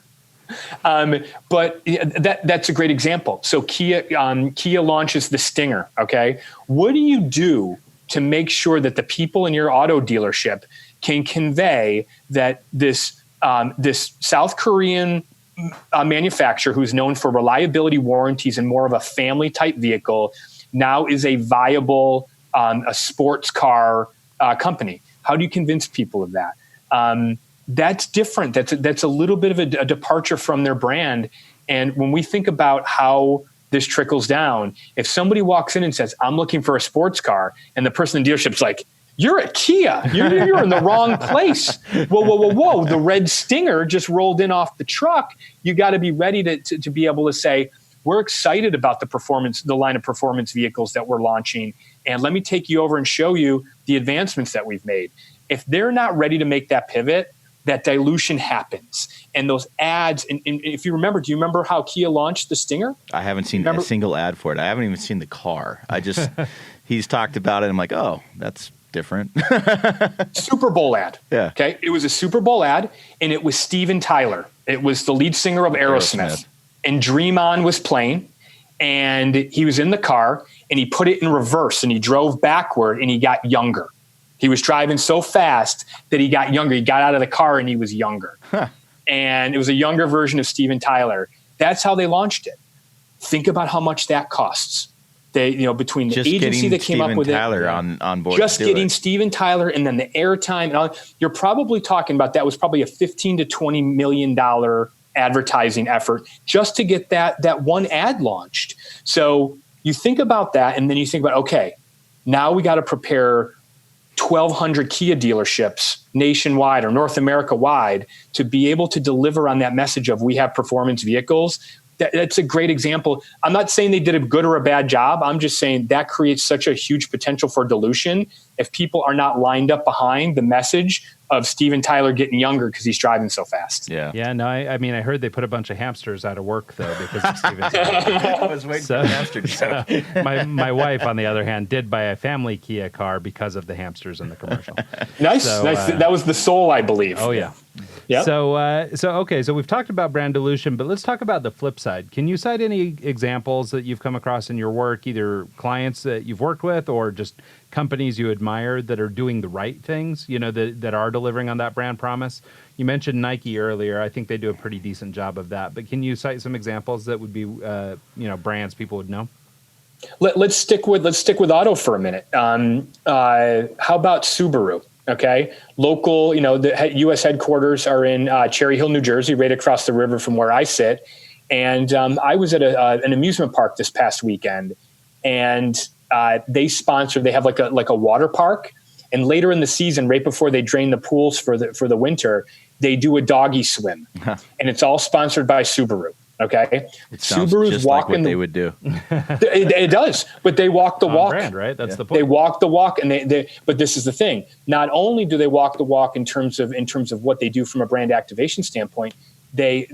But that's a great example. So Kia launches the Stinger. Okay. What do you do to make sure that the people in your auto dealership can convey that this South Korean manufacturer, who's known for reliability, warranties, and more of a family type vehicle, now is a viable a sports car company? How do you convince people of that? That's different. That's a little bit of a departure from their brand. And when we think about how this trickles down, if somebody walks in and says, I'm looking for a sports car, and the person in the dealership's like, you're at Kia. You're in the wrong place. Whoa. The red Stinger just rolled in off the truck. You got to be ready to be able to say, we're excited about the line of performance vehicles that we're launching. And let me take you over and show you the advancements that we've made. If they're not ready to make that pivot, that dilution happens. And those ads, and if you remember, do you remember how Kia launched the Stinger? I haven't seen a single ad for it. I haven't even seen the car. He's talked about it. I'm like, oh, that's different. Super Bowl ad. Yeah. Okay. It was a Super Bowl ad, and it was Steven Tyler. It was the lead singer of Aerosmith. And Dream On was playing, and he was in the car, and he put it in reverse, and he drove backward, and he got younger. He was driving so fast that he got younger. He got out of the car and he was younger. And it was a younger version of Steven Tyler. That's how they launched it. Think about how much that costs. They, between the agency that came up with Tyler it, on board, just getting Steven Tyler, and then the airtime, and all, you're probably talking about that was probably a $15 to $20 million advertising effort just to get that one ad launched. So you think about that, and then you think about, okay, now we got to prepare 1,200 Kia dealerships nationwide or North America wide to be able to deliver on that message of we have performance vehicles. That's a great example. I'm not saying they did a good or a bad job. I'm just saying that creates such a huge potential for dilution if people are not lined up behind the message of Steven Tyler getting younger because he's driving so fast. Yeah. No, I mean, I heard they put a bunch of hamsters out of work, though, because of Steven Tyler. I was waiting for the hamster joke. My wife, on the other hand, did buy a family Kia car because of the hamsters in the commercial. Nice. So, that was the soul, I believe. Oh, yeah. Yep. So we've talked about brand dilution, but let's talk about the flip side. Can you cite any examples that you've come across in your work, either clients that you've worked with or just companies you admire that are doing the right things, that are delivering on that brand promise? You mentioned Nike earlier. I think they do a pretty decent job of that, but can you cite some examples that would be, brands people would know? Let's stick with auto for a minute. How about Subaru? Okay. Local, the U.S. headquarters are in Cherry Hill, New Jersey, right across the river from where I sit. And I was at an amusement park this past weekend, and they have like a water park. And later in the season, right before they drain the pools for the winter, they do a doggy swim. And it's all sponsored by Subaru. Okay. It sounds Subaru's just walking like what they would do. It does, but they walk the walk. Brand, right? That's the point. They walk the walk, and but this is the thing. Not only do they walk the walk in terms of what they do from a brand activation standpoint, they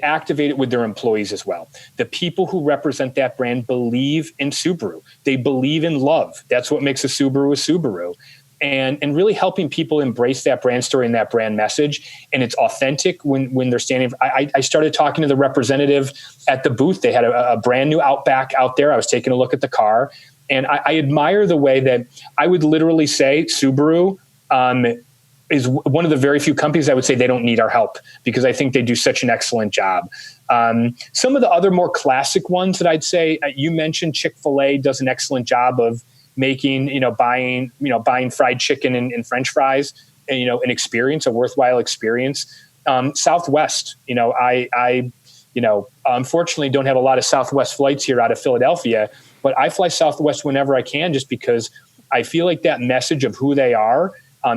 activate it with their employees as well. The people who represent that brand believe in Subaru. They believe in love. That's what makes a Subaru. And really helping people embrace that brand story and that brand message. And it's authentic when they're standing. I started talking to the representative at the booth. They had a brand new Outback out there. I was taking a look at the car. And I admire the way that I would literally say Subaru is one of the very few companies I would say they don't need our help, because I think they do such an excellent job. Some of the other more classic ones that I'd say, you mentioned Chick-fil-A does an excellent job of making, buying fried chicken and French fries, and, an experience, a worthwhile experience. Southwest. I unfortunately don't have a lot of Southwest flights here out of Philadelphia, but I fly Southwest whenever I can, just because I feel like that message of who they are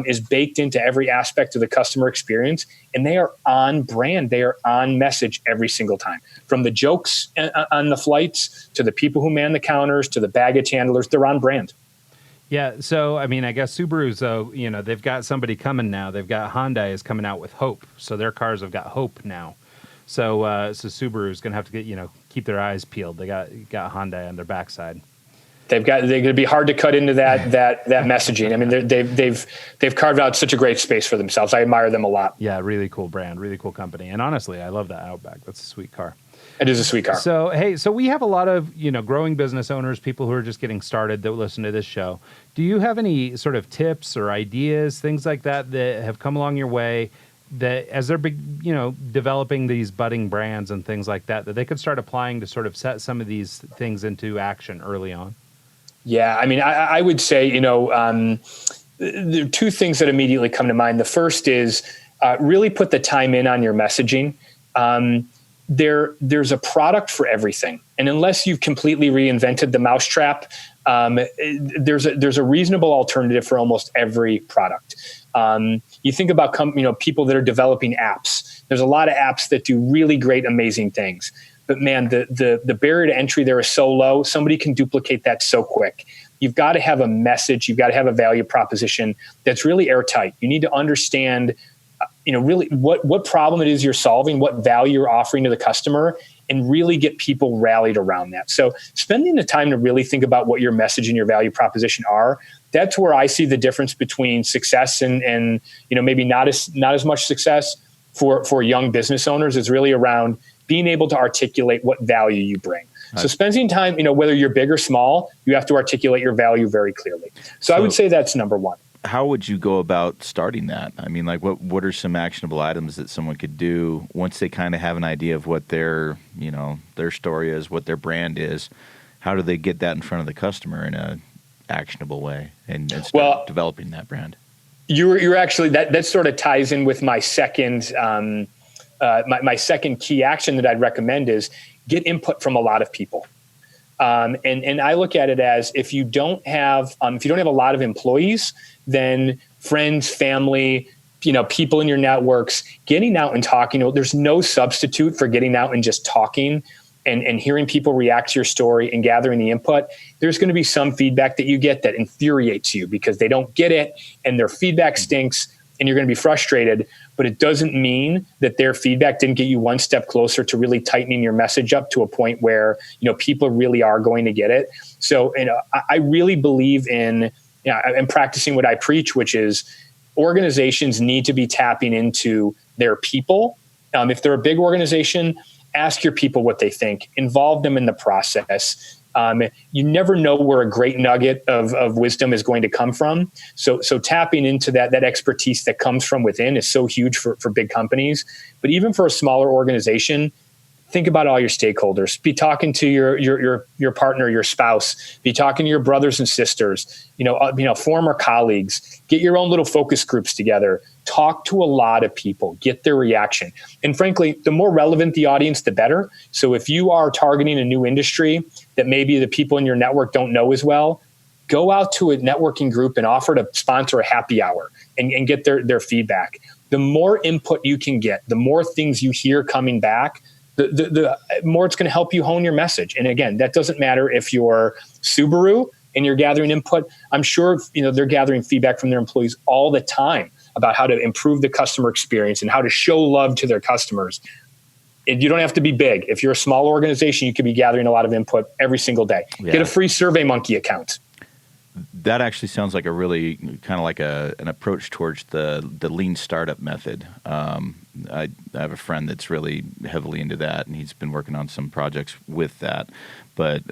is baked into every aspect of the customer experience, and they are on brand. They are on message every single time. From the jokes on the flights to the people who man the counters to the baggage handlers, they're on brand. Yeah, so I mean, I guess Subaru's, though, they've got somebody coming now. They've got Hyundai is coming out with Hope, so their cars have got Hope now. So Subaru's going to have to keep their eyes peeled. They got Hyundai on their backside. They're going to be hard to cut into that messaging. I mean, they've carved out such a great space for themselves. I admire them a lot. Yeah, really cool brand, really cool company, and honestly, I love that Outback. That's a sweet car. It is a sweet car. So, hey, we have a lot of, growing business owners, people who are just getting started that listen to this show. Do you have any sort of tips or ideas, things like that have come along your way that as they're developing these budding brands and things like that they could start applying to sort of set some of these things into action early on? Yeah, I mean, I would say, there are two things that immediately come to mind. The first is really put the time in on your messaging. There's a product for everything. And unless you've completely reinvented the mousetrap, there's a reasonable alternative for almost every product. You think about people that are developing apps. There's a lot of apps that do really great, amazing things. But man, the barrier to entry there is so low. Somebody can duplicate that so quick. You've got to have a message. You've got to have a value proposition that's really airtight. You need to understand really what problem it is you're solving, what value you're offering to the customer, and really get people rallied around that. So spending the time to really think about what your message and your value proposition are, that's where I see the difference between success and maybe not as much success for young business owners. Is really around being able to articulate what value you bring. So spending time, whether you're big or small, you have to articulate your value very clearly. So I would say that's number one. How would you go about starting that? I mean, like what are some actionable items that someone could do once they kind of have an idea of what their story is, what their brand is? How do they get that in front of the customer in a actionable way and start developing that brand? You're actually that sort of ties in with my second my second key action that I'd recommend is get input from a lot of people. And I look at it as if you don't have a lot of employees, then friends, family, people in your networks, getting out and talking. There's no substitute for getting out and just talking and hearing people react to your story and gathering the input. There's going to be some feedback that you get that infuriates you because they don't get it and their feedback stinks and you're going to be frustrated. But it doesn't mean that their feedback didn't get you one step closer to really tightening your message up to a point where, people really are going to get it. So, I really believe in, and practicing what I preach, which is organizations need to be tapping into their people. If they're a big organization, ask your people what they think, involve them in the process. You never know where a great nugget of wisdom is going to come from. So tapping into that expertise that comes from within is so huge for big companies. But even for a smaller organization, think about all your stakeholders. Be talking to your partner, your spouse. Be talking to your brothers and sisters. Former colleagues. Get your own little focus groups together. Talk to a lot of people. Get their reaction. And frankly, the more relevant the audience, the better. So if you are targeting a new industry that maybe the people in your network don't know as well, go out to a networking group and offer to sponsor a happy hour and get their feedback. The more input you can get, the more things you hear coming back, the more it's going to help you hone your message. And again, that doesn't matter if you're Subaru and you're gathering input. I'm sure they're gathering feedback from their employees all the time about how to improve the customer experience and how to show love to their customers. You don't have to be big. If you're a small organization, you could be gathering a lot of input every single day. Yeah. Get a free SurveyMonkey account. That actually sounds like a really kind of like an approach towards the lean startup method. I have a friend that's really heavily into that, and he's been working on some projects with that. But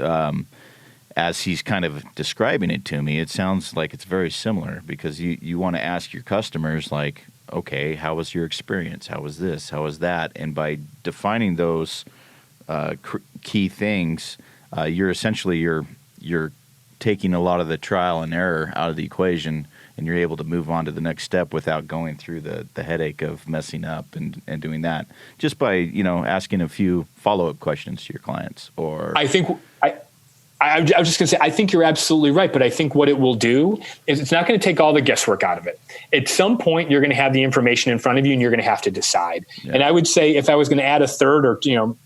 as he's kind of describing it to me, it sounds like it's very similar because you want to ask your customers, like, okay, how was your experience? How was this? How was that? And by defining those key things, you're essentially you're taking a lot of the trial and error out of the equation and you're able to move on to the next step without going through the headache of messing up and doing that, just by, asking a few follow-up questions to your clients. Or I think I was just going to say, I think you're absolutely right. But I think what it will do is it's not going to take all the guesswork out of it. At some point, you're going to have the information in front of you and you're going to have to decide. Yeah. And I would say if I was going to add a third or,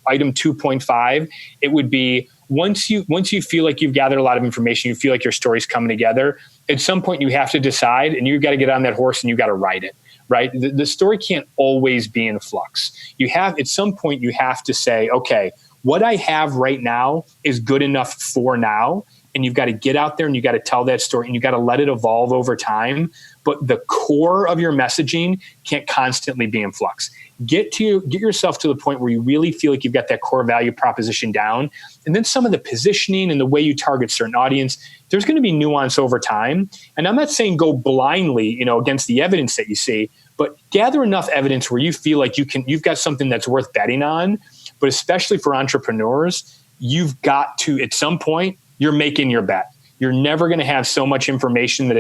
item 2.5, it would be once you feel like you've gathered a lot of information, you feel like your story's coming together, at some point you have to decide and you've got to get on that horse and you've got to ride it. Right? The story can't always be in flux. At some point you have to say, okay, what I have right now is good enough for now. And you've got to get out there and you've got to tell that story and you've got to let it evolve over time. But the core of your messaging can't constantly be in flux. Get yourself to the point where you really feel like you've got that core value proposition down. And then some of the positioning and the way you target certain audience, there's going to be nuance over time. And I'm not saying go blindly, against the evidence that you see, but gather enough evidence where you feel like you've got something that's worth betting on. But especially for entrepreneurs, you've got to, at some point, you're making your bet. You're never going to have so much information that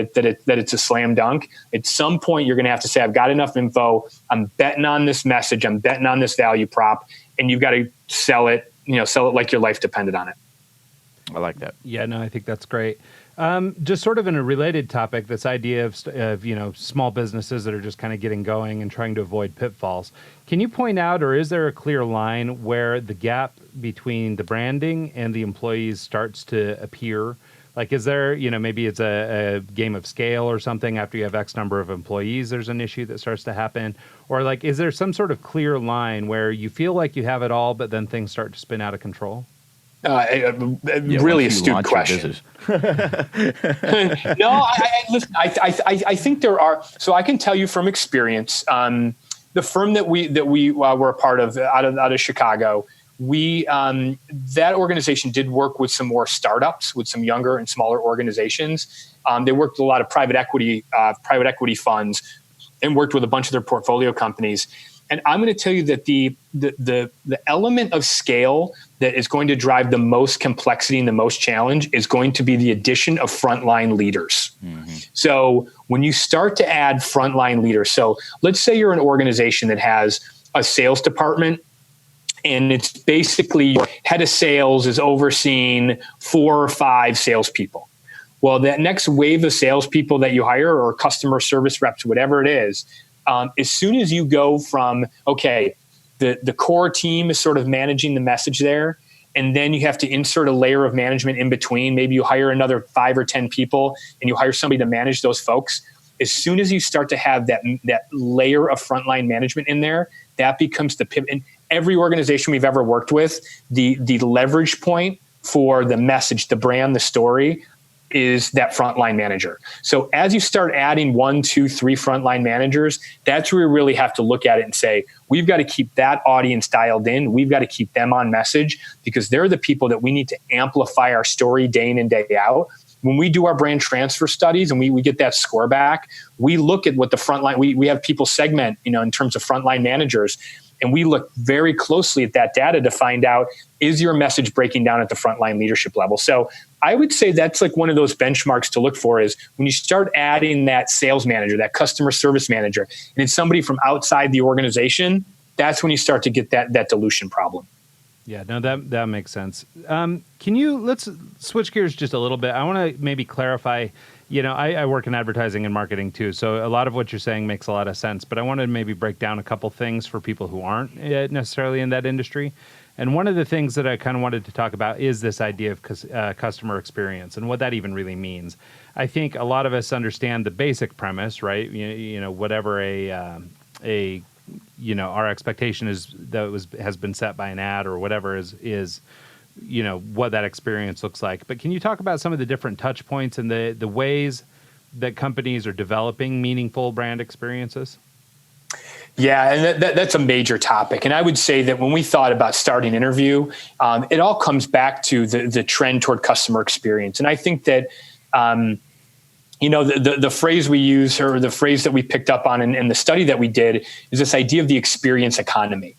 it's a slam dunk. At some point, you're going to have to say, I've got enough info. I'm betting on this message. I'm betting on this value prop. And you've got to sell it like your life depended on it. I like that. Yeah, no, I think that's great. Just sort of in a related topic, this idea of small businesses that are just kind of getting going and trying to avoid pitfalls. Can you point out, or is there a clear line where the gap between the branding and the employees starts to appear? Like, is there, maybe it's a game of scale or something after you have X number of employees, there's an issue that starts to happen? Or like, is there some sort of clear line where you feel like you have it all, but then things start to spin out of control? Really astute question. No, I think there are. So I can tell you from experience, the firm that we were a part of out of Chicago, that organization did work with some more startups, with some younger and smaller organizations. They worked with a lot of private equity funds, and worked with a bunch of their portfolio companies. And I'm going to tell you that the element of scale that is going to drive the most complexity and the most challenge is going to be the addition of frontline leaders. Mm-hmm. So when you start to add frontline leaders, so let's say you're an organization that has a sales department, and it's basically head of sales is overseeing 4 or 5 salespeople. Well, that next wave of salespeople that you hire, or customer service reps, whatever it is, as soon as you go from, okay, the core team is sort of managing the message there, and then you have to insert a layer of management in between. Maybe you hire another 5 or 10 people and you hire somebody to manage those folks. As soon as you start to have that layer of frontline management in there, that becomes the pivot. In every organization we've ever worked with, the leverage point for the message, the brand, the story, is that frontline manager. So as you start adding 1, 2, 3 frontline managers, that's where we really have to look at it and say, we've got to keep that audience dialed in. We've got to keep them on message, because they're the people that we need to amplify our story day in and day out. When we do our brand transfer studies and we get that score back, we look at what the frontline, we have people segment, in terms of frontline managers. And we look very closely at that data to find out, is your message breaking down at the frontline leadership level? So I would say that's like one of those benchmarks to look for, is when you start adding that sales manager, that customer service manager, and it's somebody from outside the organization, that's when you start to get that dilution problem. Yeah, no, that makes sense. Let's switch gears just a little bit. I want to maybe clarify, I work in advertising and marketing too, so a lot of what you're saying makes a lot of sense, but I wanted to maybe break down a couple things for people who aren't necessarily in that industry. And one of the things that I kind of wanted to talk about is this idea of customer experience and what that even really means. I think a lot of us understand the basic premise, right? Whatever our expectation is that has been set by an ad or whatever is what that experience looks like. But can you talk about some of the different touch points and the ways that companies are developing meaningful brand experiences? Yeah, and that's a major topic. And I would say that when we thought about starting InnerView, it all comes back to the trend toward customer experience. And I think that, the phrase we use, or the phrase that we picked up on in the study that we did, is this idea of the experience economy.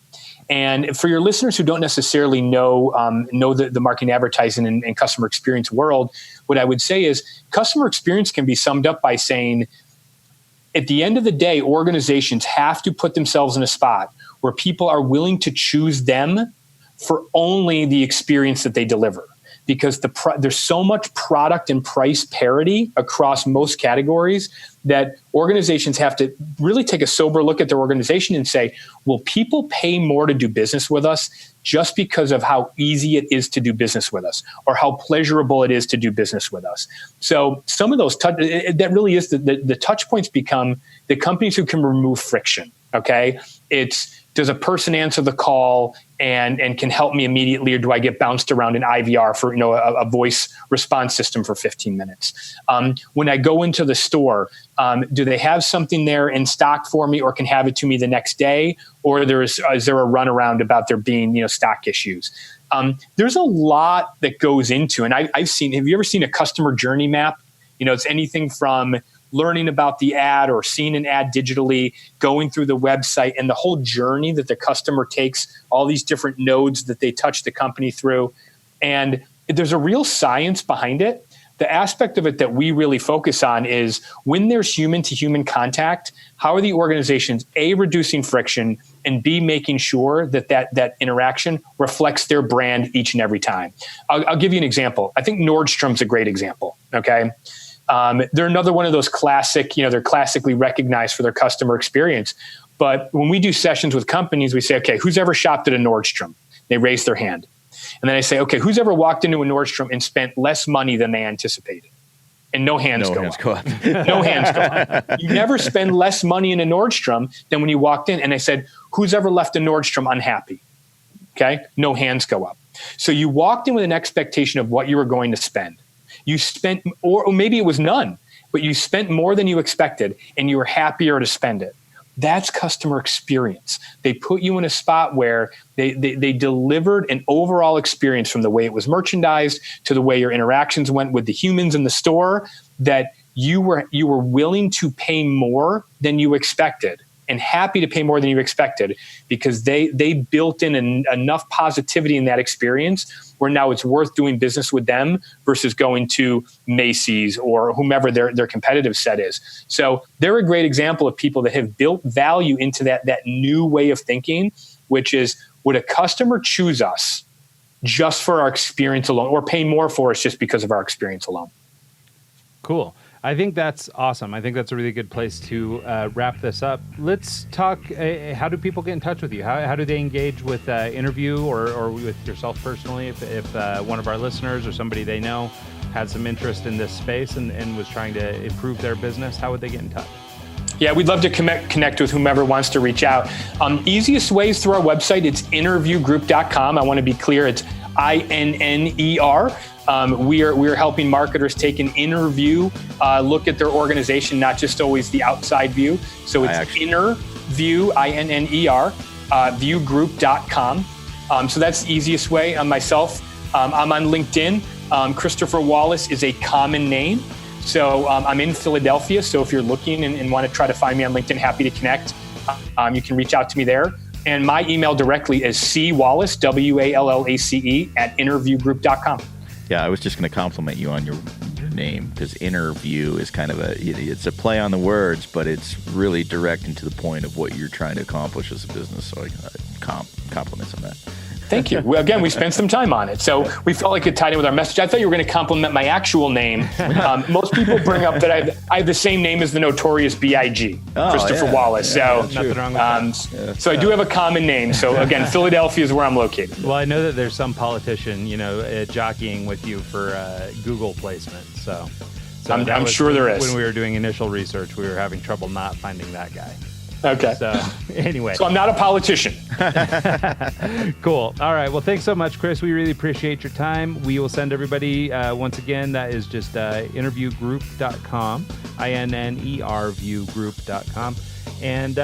And for your listeners who don't necessarily know the marketing, advertising, and customer experience world, what I would say is customer experience can be summed up by saying at the end of the day, organizations have to put themselves in a spot where people are willing to choose them for only the experience that they deliver. Because there's so much product and price parity across most categories that organizations have to really take a sober look at their organization and say, will people pay more to do business with us just because of how easy it is to do business with us or how pleasurable it is to do business with us? So some of those, that really is the touch points become the companies who can remove friction, okay? It's, does a person answer the call and can help me immediately, or do I get bounced around an IVR for a voice response system for 15 minutes? When I go into the store, do they have something there in stock for me, or can have it to me the next day? Or is there a runaround about there being stock issues? There's a lot that goes into, and I've seen. Have you ever seen a customer journey map? It's anything from learning about the ad or seeing an ad digitally, going through the website, and the whole journey that the customer takes, all these different nodes that they touch the company through. And there's a real science behind it. The aspect of it that we really focus on is when there's human-to-human contact, how are the organizations, A, reducing friction, and B, making sure that interaction reflects their brand each and every time. I'll give you an example. I think Nordstrom's a great example, okay? They're another one of those classic, they're classically recognized for their customer experience. But when we do sessions with companies, we say, okay, who's ever shopped at a Nordstrom? They raise their hand. And then I say, okay, who's ever walked into a Nordstrom and spent less money than they anticipated? And no hands go up. No hands go up. You never spend less money in a Nordstrom than when you walked in. And I said, who's ever left a Nordstrom unhappy? Okay, no hands go up. So you walked in with an expectation of what you were going to spend. You spent, or maybe it was none, but you spent more than you expected and you were happier to spend it. That's customer experience. They put you in a spot where they delivered an overall experience from the way it was merchandised to the way your interactions went with the humans in the store, that you were willing to pay more than you expected and happy to pay more than you expected because they built in enough positivity in that experience where now it's worth doing business with them versus going to Macy's or whomever their competitive set is. So they're a great example of people that have built value into that new way of thinking, which is, would a customer choose us just for our experience alone or pay more for us just because of our experience alone? Cool. I think that's awesome. I think that's a really good place to wrap this up. Let's talk, how do people get in touch with you? How do they engage with InnerView or with yourself personally? If one of our listeners or somebody they know had some interest in this space and was trying to improve their business, how would they get in touch? Yeah, we'd love to connect with whomever wants to reach out. Easiest ways through our website, it's InnerViewGroup.com. I want to be clear, it's INNER. We are helping marketers take an inner view, look at their organization, not just always the outside view. So it's InnerView, INNER, viewgroup.com. So that's the easiest way. Myself, I'm on LinkedIn. Christopher Wallace is a common name. So I'm in Philadelphia. So if you're looking and want to try to find me on LinkedIn, happy to connect. You can reach out to me there. And my email directly is cwallace, WALLACE, @InnerViewGroup.com. Yeah, I was just going to compliment you on your name because InnerView is kind of it's a play on the words, but it's really direct and to the point of what you're trying to accomplish as a business. So compliments on that. Thank you. Well, again, we spent some time on it. So we felt like it tied in with our message. I thought you were going to compliment my actual name. Most people bring up that I have the same name as the notorious B.I.G., Christopher Wallace. Yeah, so nothing wrong with that. So I do have a common name. So again, Philadelphia is where I'm located. Well, I know that there's some politician, jockeying with you for Google placement. So I'm sure there is. When we were doing initial research, we were having trouble not finding that guy. Okay. So anyway. So I'm not a politician. Cool. All right. Well, thanks so much, Chris. We really appreciate your time. We will send everybody, once again, that is just InnerViewGroup.com, INNERViewGroup.com. And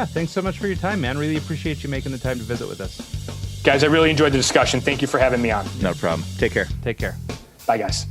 thanks so much for your time, man. Really appreciate you making the time to visit with us. Guys, I really enjoyed the discussion. Thank you for having me on. No problem. Take care. Take care. Bye, guys.